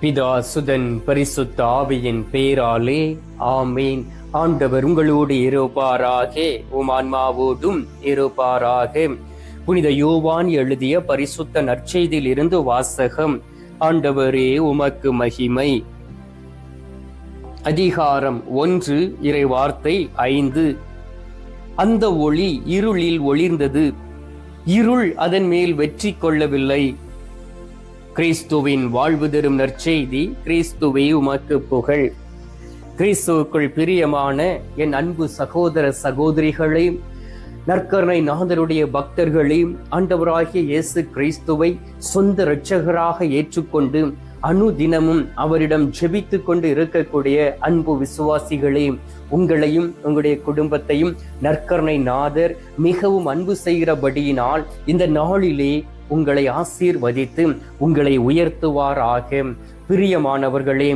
பிதா சுதன் பரிசுத்த ஆவியின் பேராலே ஆமீன். ஆண்டவர் உங்களோடு இருப்பாராக, உம் ஆன்மாவோடும் இருப்பாராக. புனித யோவான் எழுதிய பரிசுத்த நற்செய்தியில் இருந்து வாசகம். ஆண்டவரே உமக்கு மகிமை. அதிகாரம் 1, இறை வார்த்தை 5. அந்த ஒளி இருளில் ஒளிர்ந்தது, இருள் அதன் மேல் வெற்றி கொள்ளவில்லை. கிறிஸ்துவின் வாழ்வு தரும் நற்செய்தி. கிறிஸ்துவே உமக்கு புகழ். கிறிஸ்துவுக்குள் பிரியமான என் அன்பு சகோதர சகோதரிகளே, நற்கருணை நாதருடைய பக்தர்களே, ஆண்டவராகிய இயேசு கிறிஸ்துவை சொந்த இரட்சகராக ஏற்றுக்கொண்டு அனுதினமும் அவரிடம் ஜெபித்துக் கொண்டு இருக்கக்கூடிய அன்பு விசுவாசிகளே, உங்களையும் உங்களுடைய குடும்பத்தையும் நற்கருணை நாதர் மிகவும் அன்பு செய்கிறபடியினால் இந்த நாளிலே உங்களை ஆசீர்வதித்து உங்களை உயர்த்துவாராக. பிரியமானவர்களே,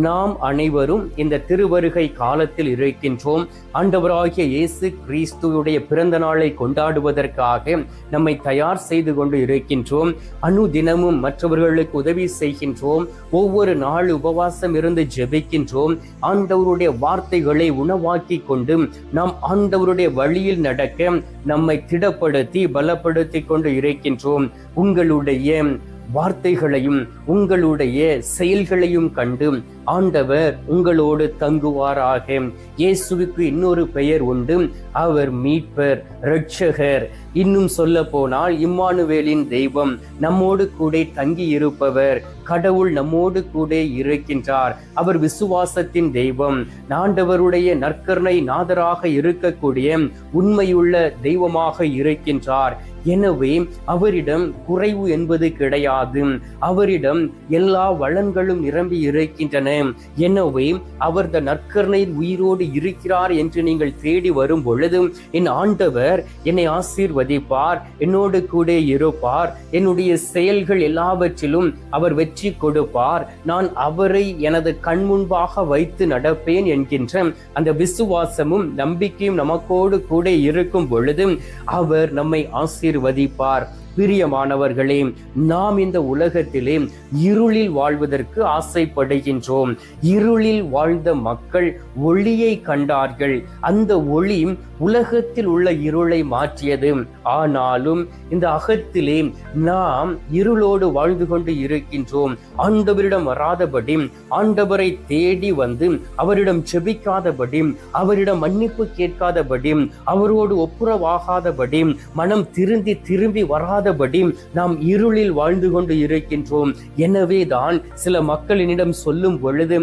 நாம் அனைவரும் இந்த திருவருகை காலத்தில் இருக்கின்றோம். ஆண்டவராகிய இயேசு கிறிஸ்துவுடைய பிறந்த நாளை கொண்டாடுவதற்காக நம்மை தயார் செய்து கொண்டு இருக்கின்றோம். அனுதினமும் மற்றவர்களுக்கு உதவி செய்கின்றோம். ஒவ்வொரு நாள் உபவாசம் இருந்து ஜெபிக்கின்றோம். ஆண்டவருடைய வார்த்தைகளை உணவாக்கி கொண்டு நாம் ஆண்டவருடைய வழியில் நடக்க நம்மை திடப்படுத்தி பலப்படுத்தி கொண்டு இருக்கின்றோம். உங்களுடைய வார்த்தைகளையும் உங்களுடைய செயல்களையும் கண்டு ஆண்டவர் உங்களோடு தங்குவாராக. இயேசுவுக்கு இன்னொரு பெயர் உண்டு, அவர் மீட்பர், இரட்சகர். இன்னும் சொல்ல போனால் இம்மானுவேலின் தெய்வம், நம்மோடு கூட தங்கி இருப்பவர், கடவுள் நம்மோடு கூட இருக்கின்றார். அவர் விசுவாசத்தின் தெய்வம், ஆண்டவருடைய நற்கருணை நாதராக இருக்கக்கூடிய உண்மையுள்ள தெய்வமாக இருக்கின்றார். எனவே அவரிடம் குறைவு என்பது கிடையாது. அவரிடம் எல்லா வளங்களும் நிரம்பி இருக்கின்றன. எனவே அவர் நற்கருணையில் உயிரோடு இருக்கிறார் என்று நீங்கள் தேடி வரும் பொழுது என் ஆண்டவர் என்னை ஆசீர்வதிப்பார், என்னோடு கூட இருப்பார், என்னுடைய செயல்கள் எல்லாவற்றிலும் அவர் வெற்றி கொடுப்பார், நான் அவரை எனது கண் முன்பாக வைத்து நடப்பேன் என்கின்ற அந்த விசுவாசமும் நம்பிக்கையும் நமக்கோடு கூட இருக்கும் பொழுது அவர் நம்மை ஆசீர்வதிப்பார். பிரியமானவர்களே, நாம் இந்த உலகத்திலே இருளில் வாழ்வதற்கு ஆசைப்படுகின்றோம். இருளில் வாழ்ந்த மக்கள் ஒளியை கண்டார்கள். அந்த ஒளி உலகத்தில் உள்ள இருளை மாற்றியது. ஆனாலும் இந்த அகத்திலே நாம் இருளோடு வாழ்ந்து கொண்டு இருக்கின்றோம். ஆண்டவரிடம் வராதபடி, ஆண்டவரை தேடி வந்து அவரிடம் செபிக்காதபடி, அவரிடம் மன்னிப்பு கேட்காதபடி, அவரோடு ஒப்புரவாகாதபடி, மனம் திரும்பி வராதபடி நாம் இருளில் வாழ்ந்து கொண்டு இருக்கின்றோம். எனவே தான் சில மக்கள் என்னிடம் சொல்லும் பொழுது,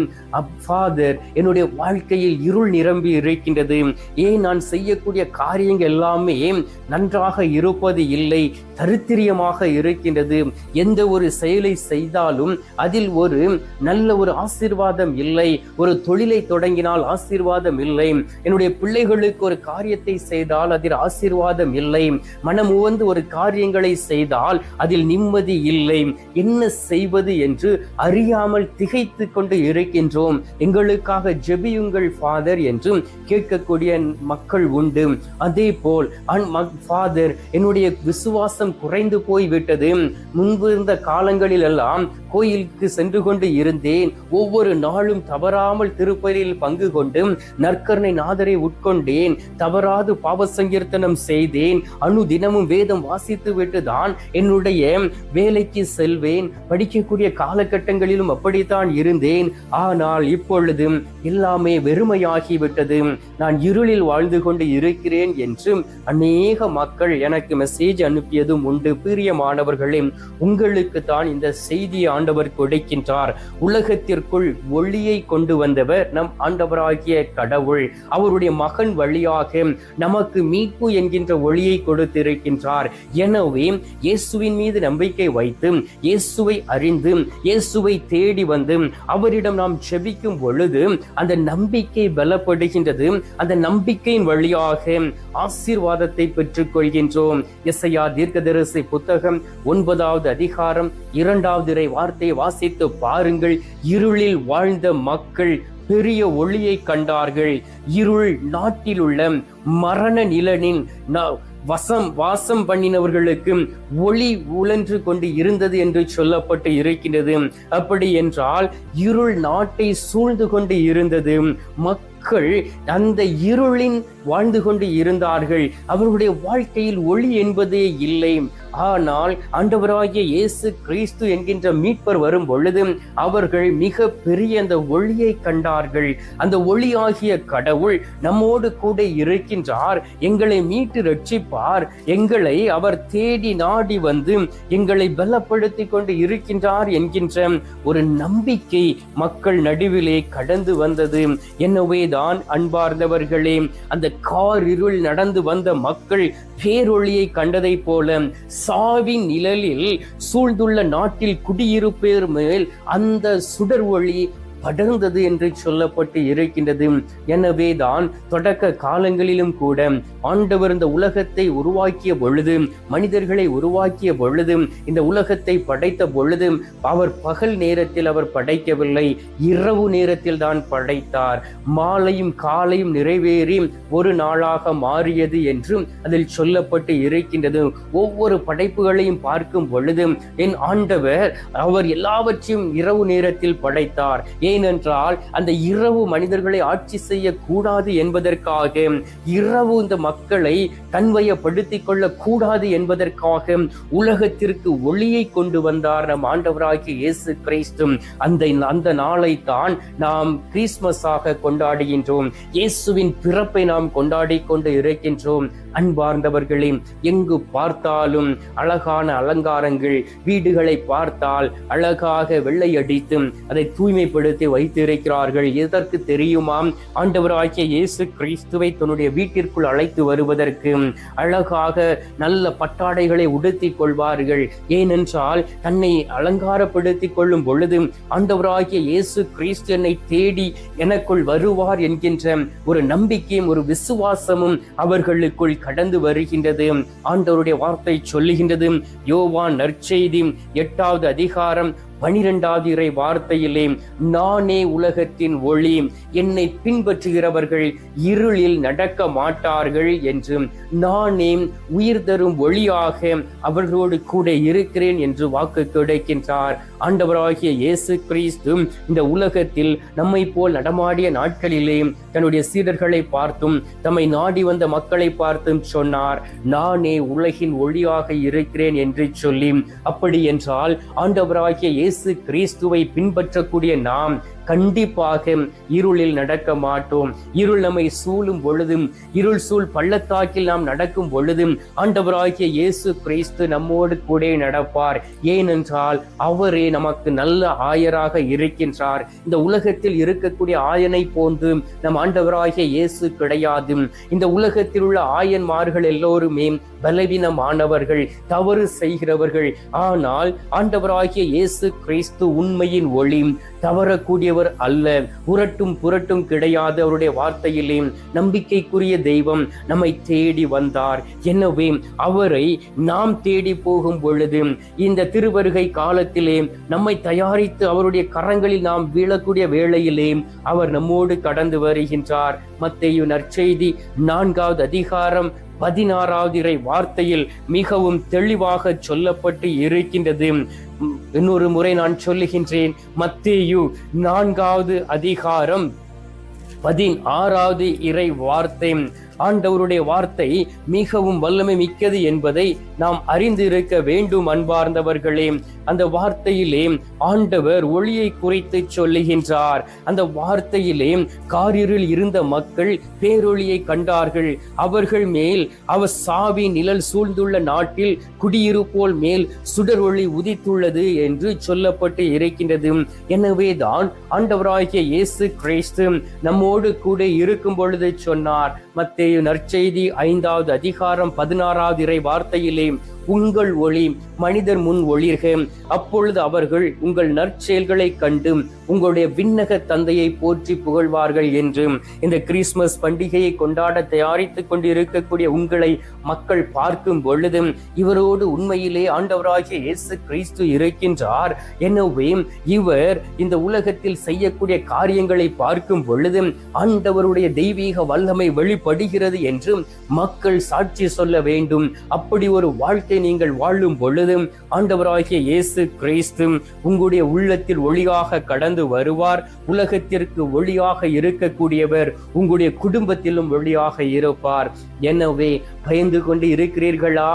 ஃபாதர், என்னுடைய வாழ்க்கையில் இருள் நிரம்பி இருக்கின்றது, ஏன் நான் செய்யக்கூடிய காரியங்கள் எல்லாமே நன்றாக இருப்பது இல்லை, தரித்திரியமாக இருக்கின்றது, எந்த ஒரு செயலை செய்தாலும் அதில் ஒரு நல்ல ஒரு ஆசீர்வாதம் இல்லை, ஒரு தொழிலை தொடங்கினால் ஆசீர்வாதம் இல்லை, என்னுடைய பிள்ளைகளுக்கு ஒரு காரியத்தை செய்தால் அதில் ஆசீர்வாதம் இல்லை, மனம் உவந்து ஒரு காரியங்களை செய்தால் அதில் நிம்மதி இல்லை, என்ன செய்வது என்று அறியாமல் திகைத்து கொண்டு இருக்கின்றோம். எங்களுக்காக ஜெபியுங்கள் ஃபாதர் என்று கேட்கக்கூடிய மக்கள் உண்டு. அதே போல் ஃபாதர், என்னுடைய விசுவாசம் குறைந்து போய்விட்டது, முன்பு இருந்த காலங்களில் எல்லாம் கோயிலுக்கு சென்று கொண்டு இருந்தேன், ஒவ்வொரு நாளும் தவறாமல் திருப்பலியில் பங்கு கொண்டு நற்கருணை நாதரை உட்கொண்டேன், தவறாது பாவ சங்கீர்த்தனம் செய்தேன், அனுதினமும் வேதம் வாசித்து விட்டு தான் என்னுடைய வேலைக்கு செல்வேன், படிக்கக்கூடிய காலகட்டங்களிலும் அப்படித்தான் இருந்தேன். ஆனால் இப்பொழுது எல்லாமே வெறுமையாகிவிட்டது, நான் இருளில் வாழ்ந்து கொண்டு இருக்கிறேன் என்று அநேக மக்கள் எனக்கு மெசேஜ் அனுப்பியதும் உண்டு. பிரியமானவர்களே, உங்களுக்கு தான் இந்த செய்தியை ஆண்டவர் கொடுக்கின்றார். உலகத்திற்குள் ஒளியை கொண்டு வந்தவர் நம் ஆண்டவராகிய கடவுள். அவருடைய மகன் வழியாக நமக்கு மீட்பு என்கின்ற ஒளியை கொடுத்திருக்கின்றார். எனவே இயேசுவின் மீது நம்பிக்கை வைத்து, இயேசுவை அறிந்து, இயேசுவை தேடி வந்து அவரிடம் நாம் ஜெபிக்கும் பொழுது அந்த நம்பிக்கை பலப்படுகின்றது. அந்த நம்பிக்கையின் வழியாக ஆசீர்வாதத்தை பெற்றுக் கொள்கின்றோம். எசையா தீர்க்கதரிசி புத்தகம் 9வது அதிகாரம் 2வது இறை வார்த்தையை வாசித்து பாருங்கள். இருளில் வாழ்ந்த மக்கள் பெரிய ஒளியை கண்டார்கள். இருள் நாட்டில் உள்ள மரண நிழலின் வாசம் பண்ணினவர்களுக்கு ஒளி உழன்று கொண்டு இருந்தது என்று சொல்லப்பட்டு இருக்கின்றது. அப்படி என்றால் இருள் நாட்டை சூழ்ந்து கொண்டு இருந்தது. மக்கள் அந்த இருளின் வாழ்ந்து கொண்டு இருந்தார்கள். அவர்களுடைய வாழ்க்கையில் ஒளி என்பதே இல்லை. ஆனால் ஆண்டவராகிய இயேசு கிறிஸ்து என்கின்ற மீட்பர் வரும் பொழுது அவர்கள் மிக பெரிய அந்த ஒளியை கண்டார்கள். அந்த ஒளியாகிய கடவுள் நம்மோடு கூட இருக்கின்றார், எங்களை மீட்டு ரட்சிப்பார், எங்களை அவர் தேடி நாடி வந்து எங்களை பலப்படுத்தி கொண்டு இருக்கின்றார் என்கின்ற ஒரு நம்பிக்கை மக்கள் நடுவிலே கடந்து வந்தது. எனவேதான் அன்பார்ந்தவர்களே, அந்த காரிருள் நடந்து வந்த மக்கள் பேரொளியை கண்டதை போல சாவின் நிழலில் சூழ்ந்துள்ள நாட்டில் குடியிருப்பேர் மேல் அந்த சுடர் ஒளி படர்ந்தது என்று சொல்லப்பட்டு இருக்கின்றது. எனவே தான் தொடக்க காலங்களிலும் கூட ஆண்டவர் இந்த உலகத்தை உருவாக்கிய பொழுது, மனிதர்களை உருவாக்கிய பொழுது, இந்த உலகத்தை படைத்த பொழுது அவர் பகல் நேரத்தில் அவர் படைக்கவில்லை, இரவு நேரத்தில் தான் படைத்தார். மாலையும் காலையும் நிறைவேறி ஒரு நாளாக மாறியது என்று அதில் சொல்லப்பட்டு இருக்கின்றது. ஒவ்வொரு படைப்புகளையும் பார்க்கும் பொழுது என் ஆண்டவர் அவர் எல்லாவற்றையும் இரவு நேரத்தில் படைத்தார். ஏனென்றால் அந்த இரவு மனிதர்களை ஆட்சி செய்யக்கூடாது என்பதற்காக, இரவு இந்த மக்களை தன்வயப்படுத்திக் கொள்ள கூடாது என்பதற்காக உலகத்திற்கு ஒளியை கொண்டு வந்தார் நம் ஆண்டவராகிய இயேசு கிறிஸ்து. அந்த நாளை தான் நாம் கிறிஸ்துமஸாக கொண்டாடுகின்றோம். இயேசுவின் பிறப்பை நாம் கொண்டாடி கொண்டு இருக்கின்றோம். அன்பார்ந்தவர்களே, எங்கு பார்த்தாலும் அழகான அலங்காரங்கள், வீடுகளை பார்த்தால் அழகாக வெள்ளை அடித்து அதை தூய்மைப்படுத்தி வைத்திருக்கிறார்கள். எதற்கு தெரியுமாம்? ஆண்டவராகிய இயேசு கிறிஸ்துவை தன்னுடைய வீட்டிற்குள் அழைத்து வருவதற்கு அழகாக நல்ல பட்டாடைகளை உடுத்திக் கொள்வார்கள். ஏனென்றால் தன்னை அலங்காரப்படுத்திக் கொள்ளும் பொழுது ஆண்டவராகிய இயேசு கிறிஸ்து என்னை தேடி எனக்குள் வருவார் என்கின்ற ஒரு நம்பிக்கையும் ஒரு விசுவாசமும் அவர்களுக்குள் கடந்து வருகின்றது. ஆண்டவருடைய வார்த்தை சொல்லுகின்றது. யோவான் நற்செய்தி 8வது அதிகாரம் 12வது இறை வார்த்தையிலே, நானே உலகத்தின் ஒளி, என்னை பின்பற்றுகிறவர்கள் இருளில் நடக்க மாட்டார்கள் என்று, நானே உயிர் தரும் ஒளியாக அவர்களோடு கூட இருக்கிறேன் என்று வாக்கு கிடைக்கின்றார். ஆண்டவராகிய இயேசு கிறிஸ்து இந்த உலகத்தில் நம்மை போல் நடமாடிய நாட்களிலே தன்னுடைய சீடர்களை பார்த்தும் தம்மை நாடி வந்த மக்களை பார்த்தும் சொன்னார், நானே உலகின் ஒளியாக இருக்கிறேன் என்று சொல்லி. அப்படி என்றால் ஆண்டவராகிய இயேசு கிறிஸ்துவை பின்பற்றக்கூடிய நாம் கண்டிப்பாக இருளில் நடக்க மாட்டோம். இருள் நம்மை சூழும் பொழுதும், இருள் சூழ் பள்ளத்தாக்கில் நாம் நடக்கும் பொழுதும் ஆண்டவராகிய இயேசு கிறிஸ்து நம்மோடு கூட நடப்பார். ஏனென்றால் அவரே நமக்கு நல்ல ஆயராக இருக்கின்றார். இந்த உலகத்தில் இருக்கக்கூடிய ஆயனை போன்று நம் ஆண்டவராகிய இயேசு கிடையாது. இந்த உலகத்தில் உள்ள ஆயன்மார்கள் எல்லோருமே பலவீனமானவர்கள், தவறு செய்கிறவர்கள். ஆனால் ஆண்டவராகிய இயேசு கிறிஸ்து உண்மையின் ஒளி, தவறக்கூடியவர் அல்ல, புரட்டும் கிடையாது. அவருடைய வார்த்தையிலே நம்பிக்கைக்குரிய தெய்வம் நம்மை தேடி வந்தார். எனவே அவரை நாம் தேடி போகும் பொழுது இந்த திருவருகை காலத்திலே நம்மை தயாரித்து அவருடைய கரங்களில் நாம் வீழக்கூடிய வேளையிலே அவர் நம்மோடு கடந்து வருகின்றார். மத்தேயு நற்செய்தி 4வது அதிகாரம் 16வது இறை வார்த்தையில் மிகவும் தெளிவாக சொல்லப்பட்டு இருக்கின்றது. இன்னொரு முறை நான் சொல்லுகின்றேன். மத்தேயு 4வது அதிகாரம் 16வது இறை வார்த்தை. ஆண்டவருடைய வார்த்தை மிகவும் வல்லமை மிக்கது என்பதை நாம் அறிந்து இருக்க வேண்டும். அன்பார்ந்தவர்களே, அந்த வார்த்தையிலே ஆண்டவர் ஒளியை குறித்து சொல்லுகின்றார். அந்த வார்த்தையிலே காரிருள் இருந்த மக்கள் பேரொளியை கண்டார்கள். அவர்கள் மேல் அவர் சாவி நிழல் சூழ்ந்துள்ள நாட்டில் குடியிருப்போல் மேல் சுடர் ஒளி உதித்துள்ளது என்று சொல்லப்பட்டு இருக்கின்றது. எனவே தான் ஆண்டவராகிய இயேசு கிறிஸ்து நம்மோடு கூட இருக்கும் பொழுது சொன்னார். மத்தேயு நற்செய்தி 5வது அதிகாரம் 16வது இறை வார்த்தையிலே, உங்கள் ஒளி மனிதர் முன் ஒளிர்க, அப்பொழுது அவர்கள் உங்கள் நற்செயல்களை கண்டு உங்களுடைய விண்ணக தந்தையை போற்றி புகழ்வார்கள் என்று இந்த கிறிஸ்துமஸ் பண்டிகையை கொண்டாட தயாரித்துக் கொண்டு இருக்கக்கூடிய உங்களை மக்கள் பார்க்கும் பொழுது இவரோடு உண்மையிலே ஆண்டவராகிய இயேசு கிறிஸ்து இருக்கின்றார், எனவே இவர் இந்த உலகத்தில் செய்யக்கூடிய காரியங்களை பார்க்கும் பொழுது ஆண்டவருடைய தெய்வீக வல்லமை வெளிப்படுகிறது என்று மக்கள் சாட்சி சொல்ல வேண்டும். அப்படி ஒரு வாழ்க்கை நீங்கள் வாழும் பொழுது ஆண்டவராகிய இயேசு கிறிஸ்து உங்களுடைய உள்ளத்தில் ஒளியாக கடந்து வருவார். உலகத்திற்கு ஒளியாக இருக்கக்கூடியவர் உங்களுடைய குடும்பத்திலும் ஒளியாக இருப்பார். எனவே பயந்து கொண்டு இருக்கிறீர்களா?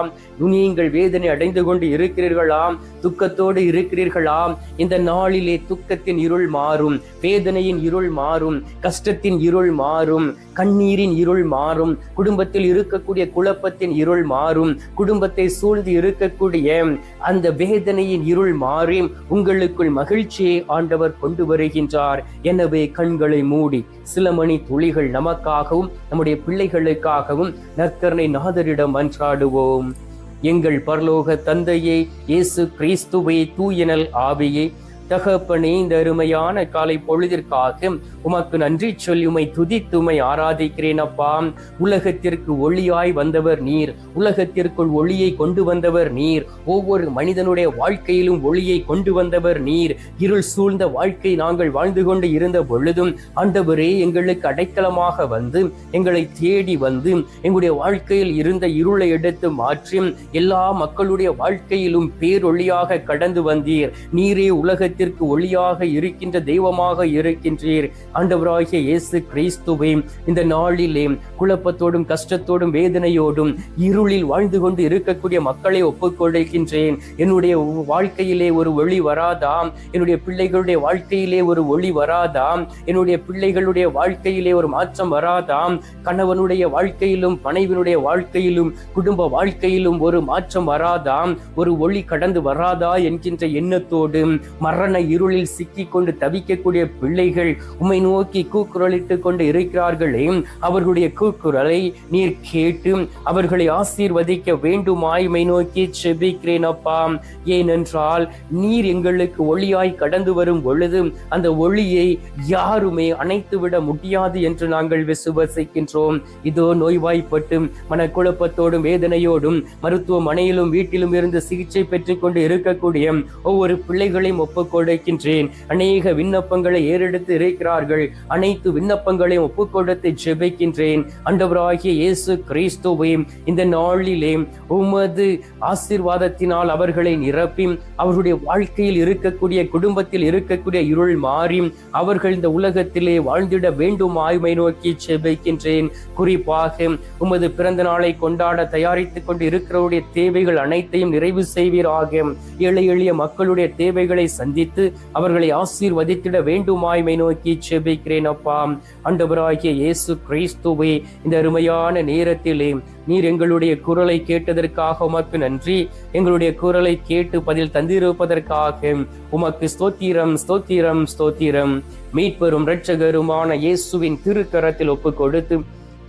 நீங்கள் வேதனை அடைந்து கொண்டு இருக்கிறீர்களா? துக்கத்தோடு இருக்கிறீர்களா? இந்த நாளிலே துக்கத்தின் இருள் மாறும், வேதனையின் இருள் மாறும், கஷ்டத்தின் இருள் மாறும், கண்ணீரின் இருள் மாறும், குடும்பத்தில் இருக்கக்கூடிய குழப்பத்தின் இருள் மாறும், குடும்பத்தை சூழ்ந்து இருக்கக்கூடிய அந்த வேதனையின் இருள் மாறி உங்களுக்குள் மகிழ்ச்சியை ஆண்டவர் கொண்டு வருகின்றார். எனவே கண்களை மூடி சில மணி துளிகள் நமக்காகவும் நம்முடைய பிள்ளைகளுக்காகவும் நற்கருணை நாதரிடம் மன்றாடுவோம். எங்கள் பரலோக தந்தையே, இயேசு கிறிஸ்துவே, தூயனல் ஆவியே, தகப்பனே, இந்த அருமையான காலை பொழுதிற்காக உமக்கு நன்றி சொல்லி உமை துதித்து உமை ஆராதிக்கிறேன். அப்பா, உலகத்திற்கு ஒளியாய் வந்தவர் நீர், உலகத்திற்குள் ஒளியை கொண்டு வந்தவர் நீர், ஒவ்வொரு மனிதனுடைய வாழ்க்கையிலும் ஒளியை கொண்டு வந்தவர் நீர். இருள் சூழ்ந்த வாழ்க்கை நாங்கள் வாழ்ந்து கொண்டு இருந்த பொழுதும் ஆண்டவரே எங்களுக்கு அடைக்கலமாக வந்து எங்களை தேடி வந்து எங்களுடைய வாழ்க்கையில் இருந்த இருளை எடுத்து மாற்றி எல்லா மக்களுடைய வாழ்க்கையிலும் பேரொளியாக கடந்து வந்தீர். நீரே உலகத்திற்கு ஒளியாக இருக்கின்ற தெய்வமாக இருக்கின்றீர். ஆண்டவராகிய இயேசு கிறிஸ்துவே, இந்த நாளிலே குழப்பத்தோடும் கஷ்டத்தோடும் வேதனையோடும் இருளில் வாழ்ந்து கொண்டு இருக்கக்கூடிய மக்களை ஒப்புக்கொடுக்கின்றேன். என்னுடைய வாழ்க்கையிலே ஒரு ஒளி வராதாம்? என்னுடைய பிள்ளைகளுடைய வாழ்க்கையிலே ஒரு ஒளி வராதாம்? என்னுடைய பிள்ளைகளுடைய வாழ்க்கையிலே ஒரு மாற்றம் வராதாம்? கணவனுடைய வாழ்க்கையிலும் மனைவினுடைய வாழ்க்கையிலும் குடும்ப வாழ்க்கையிலும் ஒரு மாற்றம் வராதாம்? ஒரு ஒளி கடந்து வராதா என்கின்ற எண்ணத்தோடு மரண இருளில் சிக்கிக் கொண்டு தவிக்கக்கூடிய பிள்ளைகள் உம்மை நோக்கி கூக்குரலிட்டு கொண்டு இருக்கிறார்களே, அவர்களுடைய கூக்குரலை நீர் கேட்டு அவர்களை ஆசீர்வதிக்க வேண்டுமாய் உம்மை நோக்கி செபிக்கிறேன் அப்பா. ஏனென்றால் நீர் எங்களுக்கு ஒளியாய் கடந்து வரும் பொழுது அந்த ஒளியை யாருமே அணைத்துவிட முடியாது என்று நாங்கள் விசுவசிக்கின்றோம். இதோ நோய்வாய்ப்பட்டு மனக்குழப்பத்தோடும் வேதனையோடும் மருத்துவமனையிலும் வீட்டிலும் இருந்து சிகிச்சை பெற்றுக் கொண்டு இருக்கக்கூடிய ஒவ்வொரு பிள்ளைகளையும் ஒப்புக்கொடுக்கின்றேன். அநேக விண்ணப்பங்களை ஏறெடுத்து இருக்கிறார்கள். அனைத்து விண்ணப்பங்களையும் ஒப்புக்கொடுத்து ஜெபிக்கின்றேன். ஆண்டவராகிய இயேசு கிறிஸ்துவே, இந்த நாளிலே உமது ஆசீர்வாதத்தினால் அவர்களை நிரப்பி அவர்களுடைய வாழ்க்கையில் இருக்கக்கூடிய குடும்பத்தில் இருக்கக்கூடிய இருள் மாறி அவர்கள் இந்த உலகத்திலே வாழ்ந்திட வேண்டும் ஆய்மை நோக்கி ஜெபிக்கின்றேன். குறிப்பாக உமது பிறந்த நாளை கொண்டாட தயாரித்துக் கொண்டு இருக்கிறவருடைய தேவைகள் அனைத்தையும் நிறைவு செய்வீராக. ஏழை எளிய மக்களுடைய தேவைகளை சந்தித்து அவர்களை ஆசீர்வதித்திட வேண்டுமாய்மை நோக்கி செபிக்கிறேன் அப்பா. ஆண்டவராகிய இயேசு கிறிஸ்துவே, இந்த அருமையான நேரத்திலே நீர் எங்களுடைய குரலை கேட்டதற்காக உமக்கு நன்றி. எங்களுடைய குரலை கேட்டு பதில் தந்திருப்பதற்காக உமக்கு ஸ்தோத்திரம், ஸ்தோத்திரம், ஸ்தோத்திரம். மீட்பெரும் இரட்சகருமான இயேசுவின் திருக்கரத்தில் ஒப்பு கொடுத்து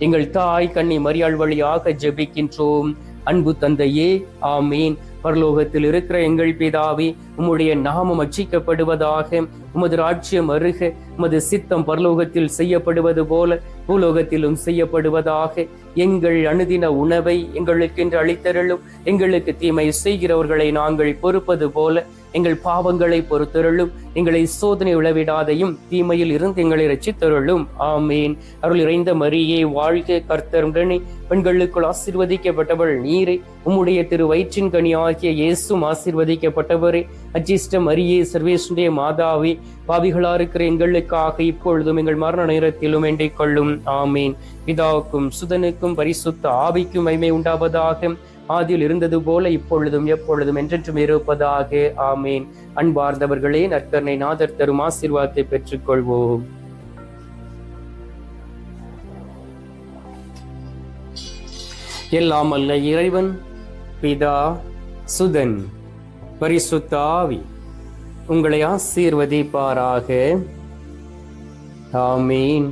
எங்கள் தாய் கன்னி மரியாள் வழியாக ஜெபிக்கின்றோம். அன்பு தந்தையே, ஆமீன். பரலோகத்தில் இருக்கிற எங்கள் பிதாவே, உம்முடைய நாமம் அர்ச்சிக்கப்படுவதாக, உமது ராஜ்யம் வருக, உமது சித்தம் பரலோகத்தில் செய்யப்படுவது போல பூலோகத்திலும் செய்யப்படுவதாக. எங்கள் அனுதின உணவை எங்களுக்கென்று அளித்தருளும். எங்களுக்கு தீமை செய்கிறவர்களை நாங்கள் பொறுப்பது போல எங்கள் பாவங்களை பொறுத்தருளும். எங்களை சோதனை விளைவிடாதையும் தீமையில் இருந்து எங்களை ரட்சித்தருளும். ஆமேன். அருள் இறைந்த மரியே வாழ்க, கர்த்தர் உடனே, பெண்களுக்குள் ஆசீர்வதிக்கப்பட்டவள் நீரே, உம்முடைய திரு வயிற்றின் கனி ஆகிய இயேசும் ஆசீர்வதிக்கப்பட்டவரே. அஜிஷ்ட மரியே, சர்வேசுடைய மாதாவே, பாவிகளா இருக்கிற எங்களுக்காக இப்பொழுதும் எங்கள் மரண நேரத்திலும் வேண்டிக் கொள்ளும். ஆமீன். பிதாவுக்கும் சுதனுக்கும் பரிசுத்த ஆவிக்கும் மகிமை உண்டாவதாக. ஆதியில் இருந்தது போல இப்பொழுதும் எப்பொழுதும் என்றென்றும் இருப்பதாக. ஆமீன். அன்பார்ந்தவர்களே, நற்கருணை நாதர் தரும் ஆசீர்வாதத்தை பெற்றுக் கொள்வோம். எல்லாம் அல்ல இறைவன், பிதா, சுதன், பரிசுத்த ஆவி உங்களை ஆசீர்வதிப்பாராக. ஆமீன்.